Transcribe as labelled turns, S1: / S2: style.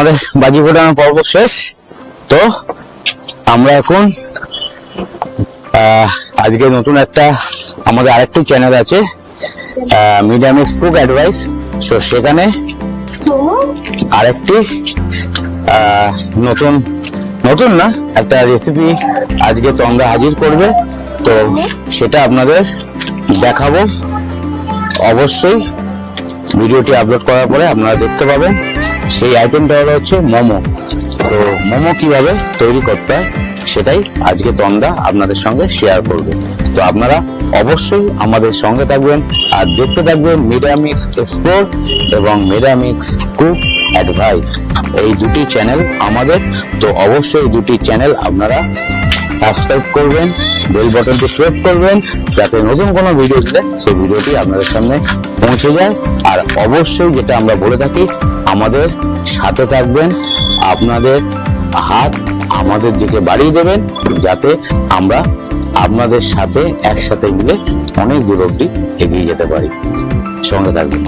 S1: আমাদের বাজি ফোটানোর পর্ব শেষ। তো আমরা এখন আজকে নতুন একটা আমাদের আরেকটি চ্যানেল আছে মিডিয়ামিক্স কুক অ্যাডভাইস। সো সেখানে আরেকটি নতুন নতুন না একটা রেসিপি আজকে তোমরা হাজির করবে। তো সেটা আপনাদের দেখাবো। অবশ্যই ভিডিওটি আপলোড করার পরে আপনারা দেখতে পাবেন। সেই আইটেমটা হচ্ছে মোমো। তো মোমো কিভাবে তৈরি করতে হয় সেটাই আজকে তন্দা আপনাদের সঙ্গে শেয়ার করবে। তো আপনারা অবশ্যই আমাদের সঙ্গে থাকবেন আর দেখতে থাকবেন মিডিয়ামিক্স এক্সপ্লোর এবং মিডিয়ামিক্স কুক অ্যাডভাইস, এই দুটি চ্যানেল আমাদের। তো অবশ্যই দুটি চ্যানেল আপনারা সাবস্ক্রাইব করবেন, বেল বাটনটি প্রেস করবেন, যাতে নতুন কোনো ভিডিও দিলে সেই ভিডিওটি আপনাদের সামনে পৌঁছে যায়। আর অবশ্যই যেটা আমরা বলে থাকি, আমাদের সাথে থাকবেন, আপনাদের হাত আমাদের দিকে বাড়িয়ে দেবেন, যাতে আমরা আপনাদের সাথে একসাথে মিলে অনেক দূর অবধি এগিয়ে যেতে পারি। সঙ্গে থাকবেন।